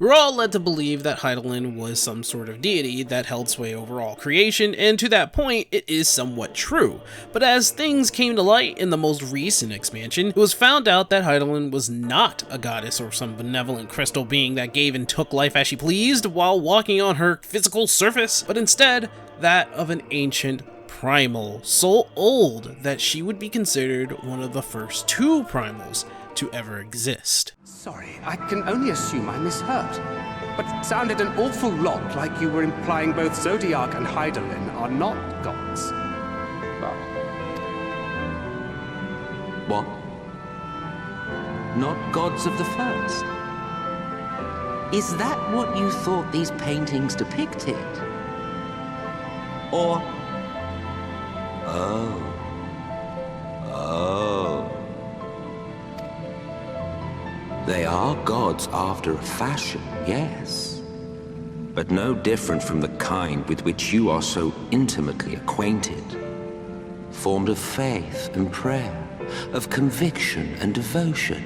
We're all led to believe that Hydaelyn was some sort of deity that held sway over all creation, and to that point, it is somewhat true. But as things came to light in the most recent expansion, it was found out that Hydaelyn was not a goddess or some benevolent crystal being that gave and took life as she pleased while walking on her physical surface, but instead that of an ancient primal, so old that she would be considered one of the first two primals to ever exist. Sorry, I can only assume I misheard, but it sounded an awful lot like you were implying both Zodiark and Hydaelyn are not gods. What? Not gods of the first? Is that what you thought these paintings depicted? Or... Oh. They are gods after a fashion, yes. But no different from the kind with which you are so intimately acquainted. Formed of faith and prayer, of conviction and devotion.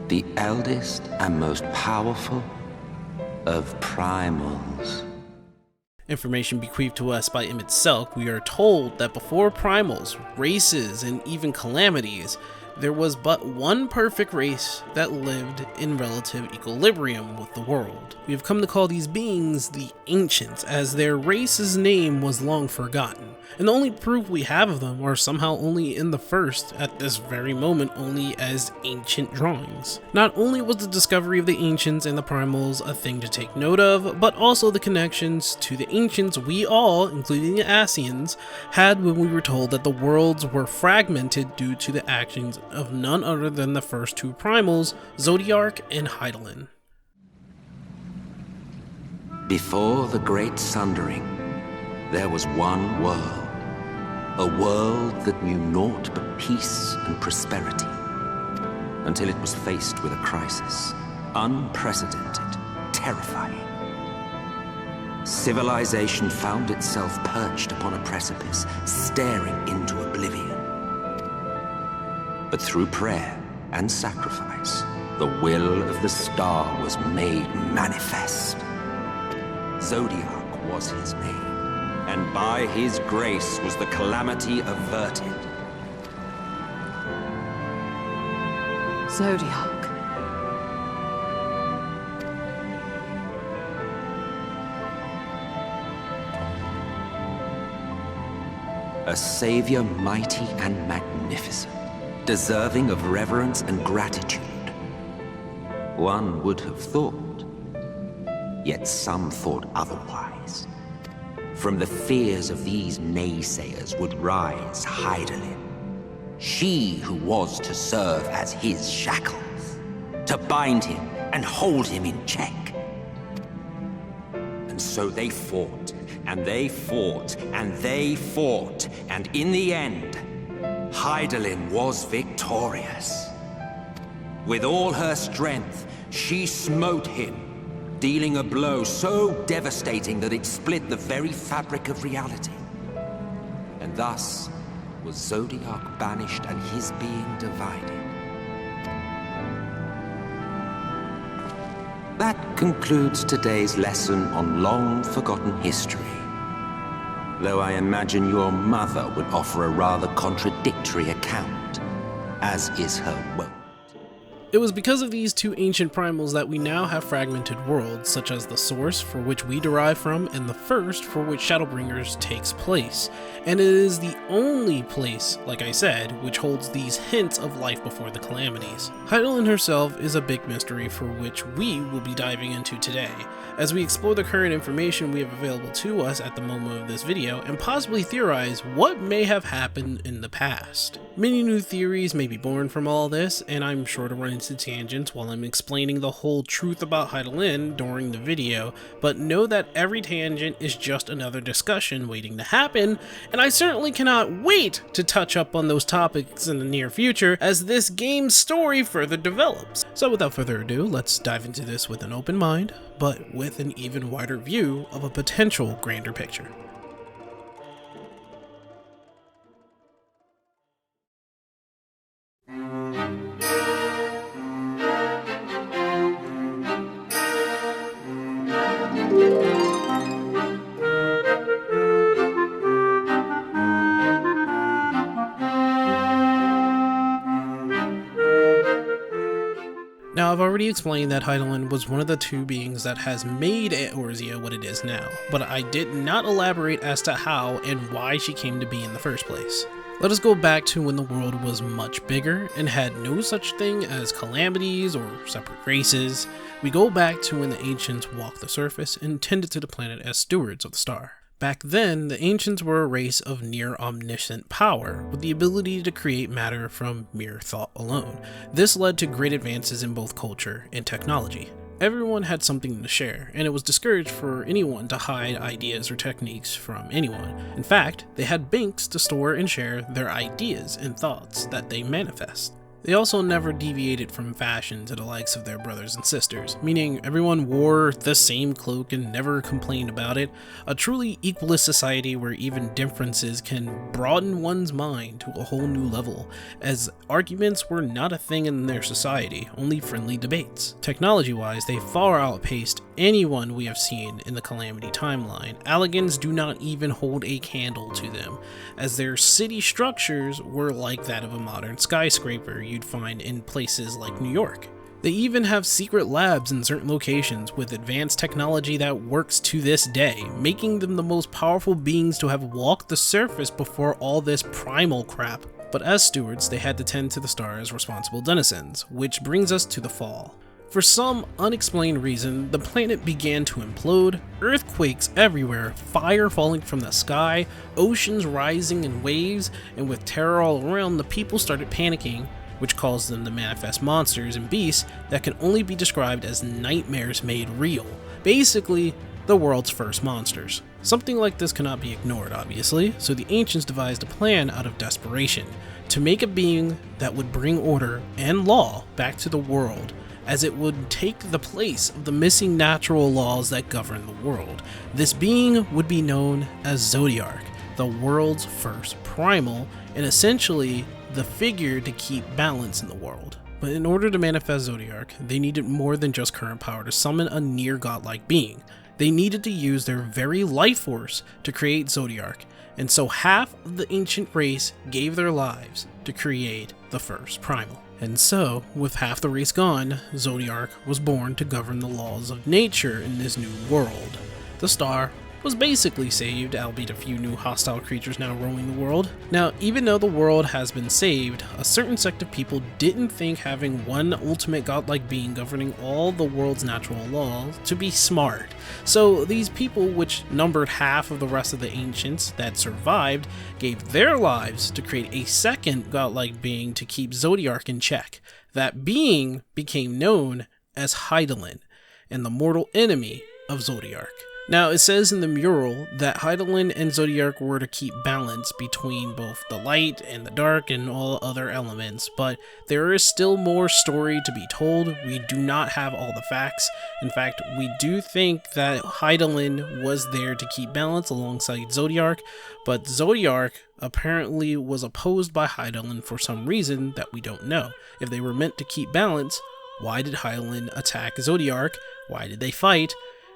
The eldest and most powerful of primals. Information bequeathed to us by Emmett Selk, we are told that before primals, races, and even calamities, there was but one perfect race that lived in relative equilibrium with the world. We have come to call these beings the Ancients, as their race's name was long forgotten, and the only proof we have of them are somehow only in the first, at this very moment, only as ancient drawings. Not only was the discovery of the Ancients and the Primals a thing to take note of, but also the connections to the Ancients we all, including the Ascians, had when we were told that the worlds were fragmented due to the actions of none other than the first two primals, Zodiark and Hydaelyn. Before the Great Sundering, there was one world. A world that knew naught but peace and prosperity. Until it was faced with a crisis. Unprecedented, terrifying. Civilization found itself perched upon a precipice, staring into oblivion. But through prayer and sacrifice, the will of the star was made manifest. Zodiark was his name, and by his grace was the calamity averted. Zodiark. A savior mighty and magnificent, deserving of reverence and gratitude. One would have thought, yet some thought otherwise. From the fears of these naysayers would rise Hydaelyn, she who was to serve as his shackles, to bind him and hold him in check. And so they fought, and they fought, and they fought, and in the end, Hydaelyn was victorious. With all her strength, she smote him, dealing a blow so devastating that it split the very fabric of reality. And thus was Zodiark banished and his being divided. That concludes today's lesson on long-forgotten history. though I imagine your mother would offer a rather contradictory account, as is her wont. It was because of these two ancient primals that we now have fragmented worlds, such as the source, for which we derive from, and the first, for which Shadowbringers takes place. And it is the only place, like I said, which holds these hints of life before the calamities. Hydaelyn herself is a big mystery for which we will be diving into today, as we explore the current information we have available to us at the moment of this video, and possibly theorize what may have happened in the past. Many new theories may be born from all this, and I'm sure to run into tangents while I'm explaining the whole truth about Hydaelyn during the video, but know that every tangent is just another discussion waiting to happen, and I certainly cannot wait to touch up on those topics in the near future as this game's story further develops. So without further ado, let's dive into this with an open mind, but with an even wider view of a potential grander picture. Now, I've already explained that Hydaelyn was one of the two beings that has made Eorzea what it is now, but I did not elaborate as to how and why she came to be in the first place. Let us go back to when the world was much bigger and had no such thing as calamities or separate races. We go back to when the ancients walked the surface and tended to the planet as stewards of the star. Back then, the ancients were a race of near omniscient power, with the ability to create matter from mere thought alone. This led to great advances in both culture and technology. Everyone had something to share, and it was discouraged for anyone to hide ideas or techniques from anyone. In fact, they had banks to store and share their ideas and thoughts that they manifest. They also never deviated from fashion to the likes of their brothers and sisters, meaning everyone wore the same cloak and never complained about it, a truly equalist society where even differences can broaden one's mind to a whole new level, as arguments were not a thing in their society, only friendly debates. Technology-wise, they far outpaced anyone we have seen in the Calamity timeline. Allagans do not even hold a candle to them, as their city structures were like that of a modern skyscraper you'd find in places like New York. They even have secret labs in certain locations with advanced technology that works to this day, making them the most powerful beings to have walked the surface before all this primal crap. But as stewards, they had to tend to the star as responsible denizens, which brings us to the fall. For some unexplained reason, the planet began to implode, earthquakes everywhere, fire falling from the sky, oceans rising in waves, and with terror all around, the people started panicking, which caused them to manifest monsters and beasts that can only be described as nightmares made real. Basically, the world's first monsters. Something like this cannot be ignored, obviously, so the ancients devised a plan out of desperation to make a being that would bring order and law back to the world, as it would take the place of the missing natural laws that govern the world. This being would be known as Zodiark, the world's first primal, and essentially the figure to keep balance in the world. But in order to manifest Zodiark, they needed more than just current power to summon a near godlike being. They needed to use their very life force to create Zodiark, and so half of the ancient race gave their lives to create the first primal. And so, with half the race gone, Zodiark was born to govern the laws of nature in this new world. The star was basically saved, albeit a few new hostile creatures now roaming the world. Now, even though the world has been saved, a certain sect of people didn't think having one ultimate godlike being governing all the world's natural laws to be smart. So these people, which numbered half of the rest of the ancients that survived, gave their lives to create a second godlike being to keep Zodiark in check. That being became known as Hydaelyn, and the mortal enemy of Zodiark. Now, it says in the mural that Hydaelyn and Zodiark were to keep balance between both the light and the dark and all other elements, but there is still more story to be told. We do not have all the facts. In fact, we do think that Hydaelyn was there to keep balance alongside Zodiark, but Zodiark apparently was opposed by Hydaelyn for some reason that we don't know. If they were meant to keep balance, why did Hydaelyn attack Zodiark? Why did they fight?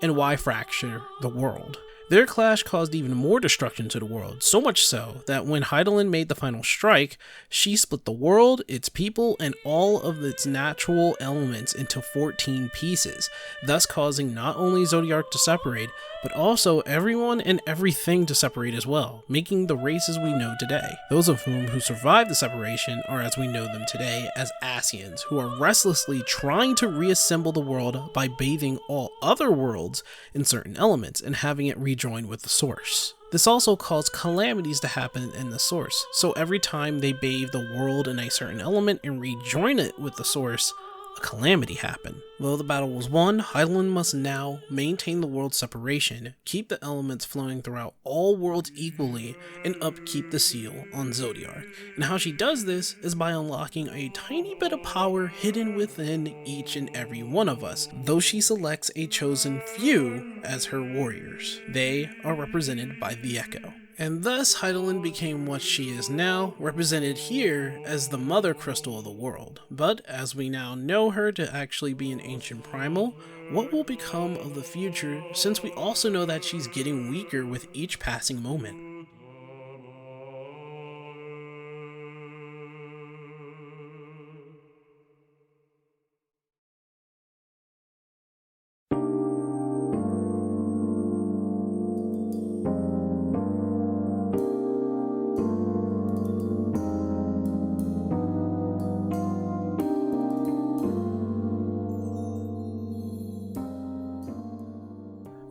And why fracture the world? Their clash caused even more destruction to the world, so much so that when Hydaelyn made the final strike, she split the world, its people, and all of its natural elements into 14 pieces, thus causing not only Zodiark to separate, but also everyone and everything to separate as well, making the races we know today. Those of who survived the separation are as we know them today as Ascians, who are restlessly trying to reassemble the world by bathing all other worlds in certain elements and having it rejoin with the source. This also caused calamities to happen in the source, so every time they bathe the world in a certain element and rejoin it with the source, a calamity happened. Though the battle was won, Hydaelyn must now maintain the world separation, keep the elements flowing throughout all worlds equally, and upkeep the seal on Zodiark. And how she does this is by unlocking a tiny bit of power hidden within each and every one of us, though she selects a chosen few as her warriors. They are represented by the Echo. And thus Hydaelyn became what she is now, represented here as the mother crystal of the world. But as we now know her to actually be an ancient primal, what will become of the future, since we also know that she's getting weaker with each passing moment?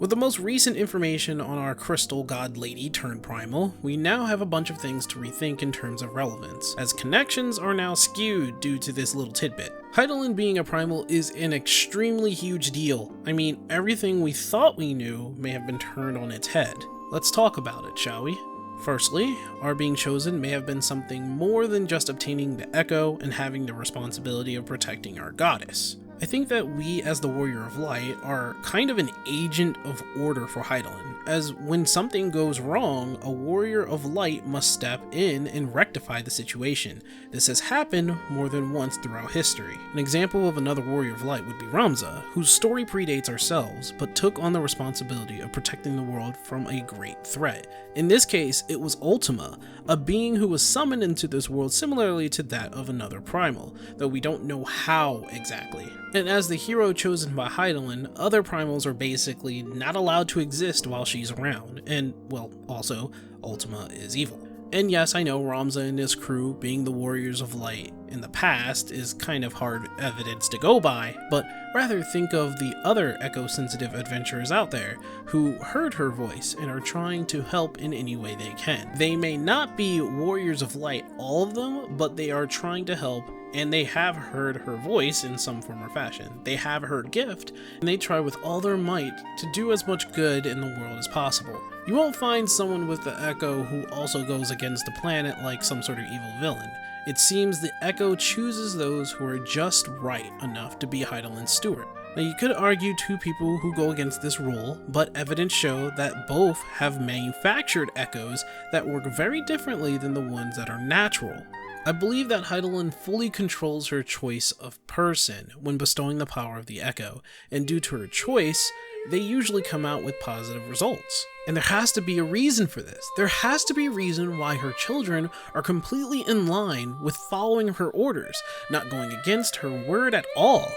With the most recent information on our crystal god lady turned primal, we now have a bunch of things to rethink in terms of relevance, as connections are now skewed due to this little tidbit. Hydaelyn being a primal is an extremely huge deal. I mean, everything we thought we knew may have been turned on its head. Let's talk about it, shall we? Firstly, our being chosen may have been something more than just obtaining the Echo and having the responsibility of protecting our goddess. I think that we as the Warrior of Light are kind of an agent of order for Hydaelyn, as when something goes wrong, a Warrior of Light must step in and rectify the situation. This has happened more than once throughout history. An example of another Warrior of Light would be Ramza, whose story predates ourselves, but took on the responsibility of protecting the world from a great threat. In this case, it was Ultima, a being who was summoned into this world similarly to that of another primal, though we don't know how exactly. And as the hero chosen by Hydaelyn, other primals are basically not allowed to exist while she's around, and, well, also, Ultima is evil. And yes, I know Ramza and his crew being the Warriors of Light in the past is kind of hard evidence to go by, but rather think of the other echo-sensitive adventurers out there who heard her voice and are trying to help in any way they can. They may not be Warriors of Light, all of them, but they are trying to help, and they have heard her voice in some form or fashion. They have her gift, and they try with all their might to do as much good in the world as possible. You won't find someone with the Echo who also goes against the planet like some sort of evil villain. It seems the Echo chooses those who are just right enough to be Hydaelyn's steward. Now you could argue two people who go against this rule, but evidence show that both have manufactured Echoes that work very differently than the ones that are natural. I believe that Hydaelyn fully controls her choice of person when bestowing the power of the Echo, and due to her choice, they usually come out with positive results. And there has to be a reason for this. There has to be a reason why her children are completely in line with following her orders, not going against her word at all,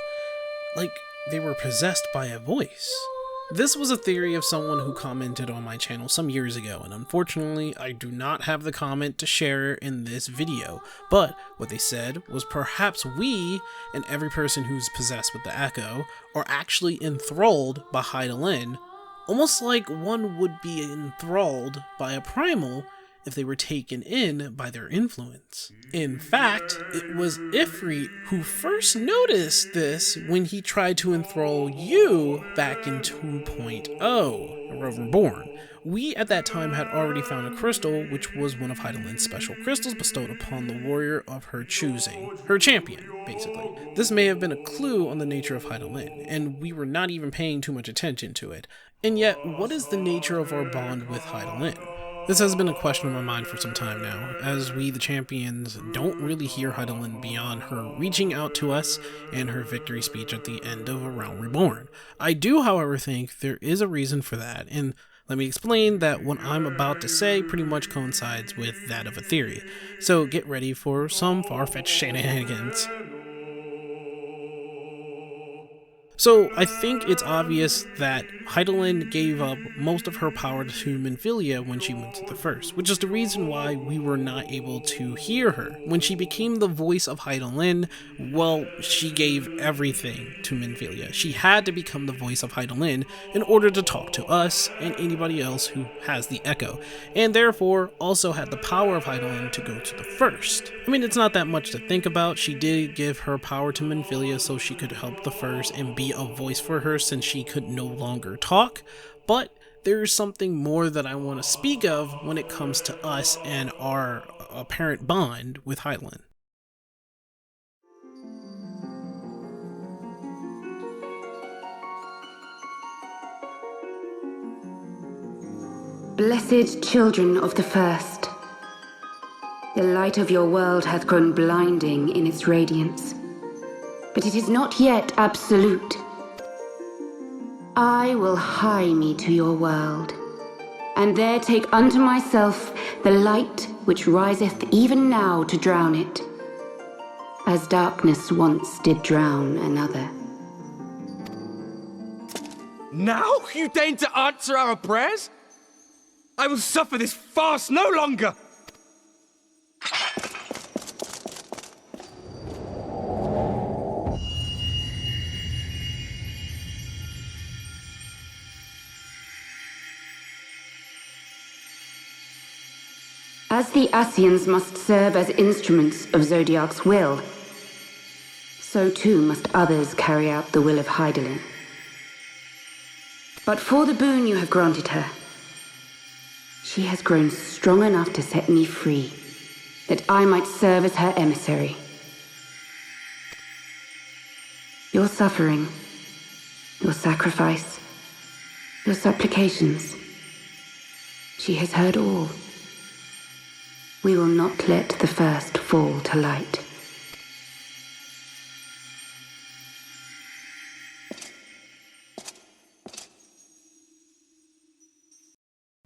like they were possessed by a voice. This was a theory of someone who commented on my channel some years ago, and unfortunately I do not have the comment to share in this video, but what they said was perhaps we, and every person who's possessed with the Echo, are actually enthralled by Hydaelyn, almost like one would be enthralled by a primal if they were taken in by their influence. In fact, it was Ifrit who first noticed this when he tried to enthrall you back in 2.0, Reborn. We at that time had already found a crystal, which was one of Hydaelyn's special crystals bestowed upon the warrior of her choosing, her champion, basically. This may have been a clue on the nature of Hydaelyn, and we were not even paying too much attention to it. And yet, what is the nature of our bond with Hydaelyn? This has been a question on my mind for some time now, as we the champions don't really hear Hydaelyn beyond her reaching out to us and her victory speech at the end of A Realm Reborn. I do, however, think there is a reason for that, and Let me explain that what I'm about to say pretty much coincides with that of a theory, so get ready for some far-fetched shenanigans. So I think it's obvious that Hydaelyn gave up most of her power to Minfilia when she went to the First, which is the reason why we were not able to hear her. When she became the voice of Hydaelyn, well, she gave everything to Minfilia. She had to become the voice of Hydaelyn in order to talk to us and anybody else who has the Echo, and therefore also had the power of Hydaelyn to go to the First. I mean, it's not that much to think about. She did give her power to Minfilia so she could help the First and be a voice for her since she could no longer talk, but there's something more that I want to speak of when it comes to us and our apparent bond with Hydaelyn. Blessed children of the First, the light of your world hath grown blinding in its radiance, but it is not yet absolute. I will hie me to your world, and there take unto myself the light which riseth even now to drown it, as darkness once did drown another. Now you deign to answer our prayers? I will suffer this farce no longer! As the Ascians must serve as instruments of Zodiark's will, so too must others carry out the will of Hydaelyn. But for the boon you have granted her, she has grown strong enough to set me free, that I might serve as her emissary. Your suffering, your sacrifice, your supplications, she has heard all. We will not let the First fall to light.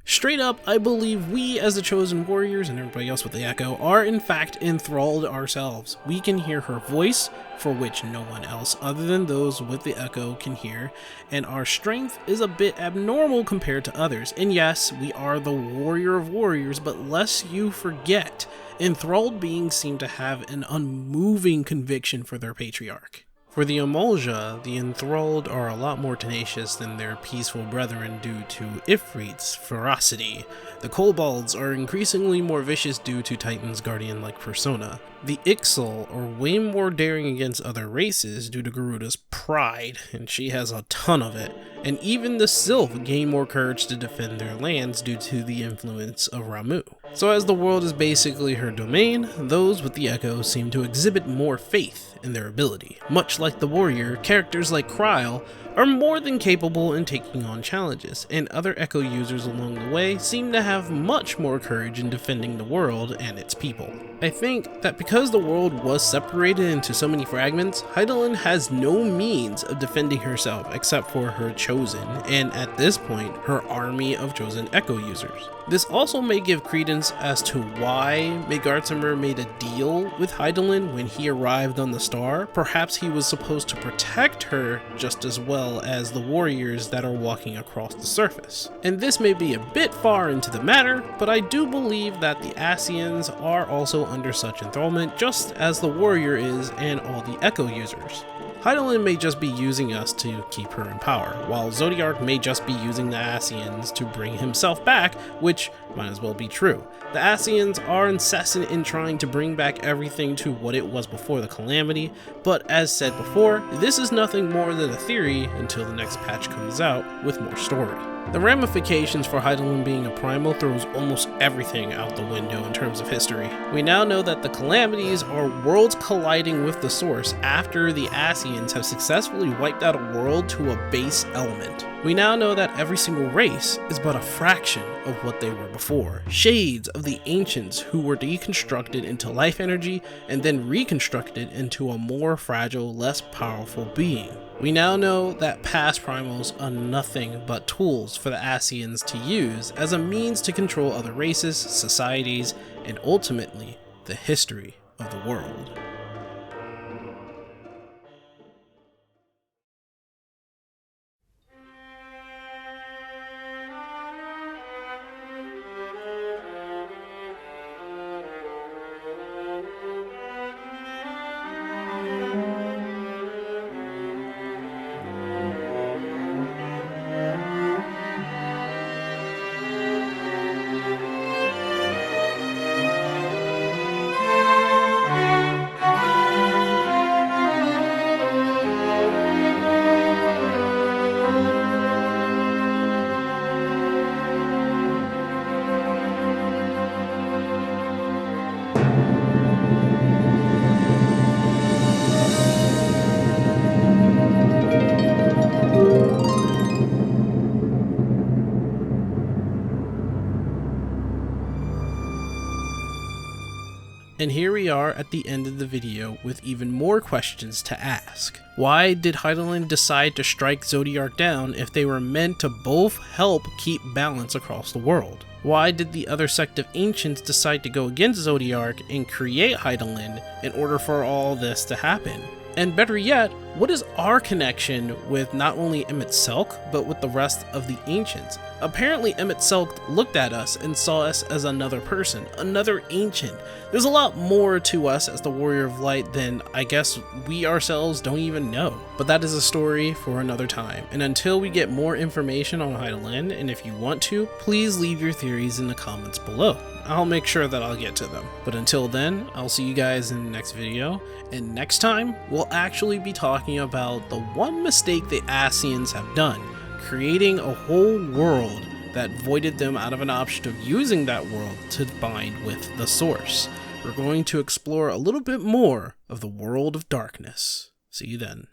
Straight up, I believe we as the Chosen Warriors and everybody else with the Echo are in fact enthralled ourselves. We can hear her voice, for which no one else other than those with the Echo can hear, and our strength is a bit abnormal compared to others. And yes, we are the warrior of warriors, but lest you forget, enthralled beings seem to have an unmoving conviction for their patriarch. For the Emulja, the enthralled are a lot more tenacious than their peaceful brethren due to Ifrit's ferocity. The Kobolds are increasingly more vicious due to Titan's guardian-like persona. The Ixal are way more daring against other races due to Garuda's pride, and she has a ton of it. And even the Sylph gain more courage to defend their lands due to the influence of Ramuh. So as the world is basically her domain, those with the Echo seem to exhibit more faith in their ability. Much like the warrior, characters like Kryl are more than capable in taking on challenges, and other Echo users along the way seem to have much more courage in defending the world and its people. I think that because the world was separated into so many fragments, Hydaelyn has no means of defending herself except for her Chosen, and at this point, her army of Chosen Echo users. This also may give credence as to why Megartimer made a deal with Hydaelyn when he arrived on the star. Perhaps he was supposed to protect her just as well as the warriors that are walking across the surface. And this may be a bit far into the matter, but I do believe that the Ascians are also under such enthrallment just as the warrior is and all the Echo users. Hydaelyn may just be using us to keep her in power, while Zodiark may just be using the Ascians to bring himself back, which might as well be true. The Ascians are incessant in trying to bring back everything to what it was before the Calamity, but as said before, this is nothing more than a theory until the next patch comes out with more story. The ramifications for Hydaelyn being a primal throws almost everything out the window in terms of history. We now know that the Calamities are worlds colliding with the Source after the Ascians have successfully wiped out a world to a base element. We now know that every single race is but a fraction of what they were before. Shades of the ancients who were deconstructed into life energy and then reconstructed into a more fragile, less powerful being. We now know that past primals are nothing but tools for the Ascians to use as a means to control other races, societies, and ultimately, the history of the world. And here we are at the end of the video with even more questions to ask. Why did Hydaelyn decide to strike Zodiark down if they were meant to both help keep balance across the world? Why did the other sect of ancients decide to go against Zodiark and create Hydaelyn in order for all this to happen? And better yet, what is our connection with not only Emet-Selch, but with the rest of the ancients? Apparently Emet-Selch looked at us and saw us as another person, another ancient. There's a lot more to us as the Warrior of Light than I guess we ourselves don't even know. But that is a story for another time. And until we get more information on Hydaelyn, and if you want to, please leave your theories in the comments below. I'll make sure that I'll get to them. But until then, I'll see you guys in the next video. And next time, we'll actually be talking about the one mistake the Ascians have done, creating a whole world that voided them out of an option of using that world to bind with the Source. We're going to explore a little bit more of the world of darkness. See you then.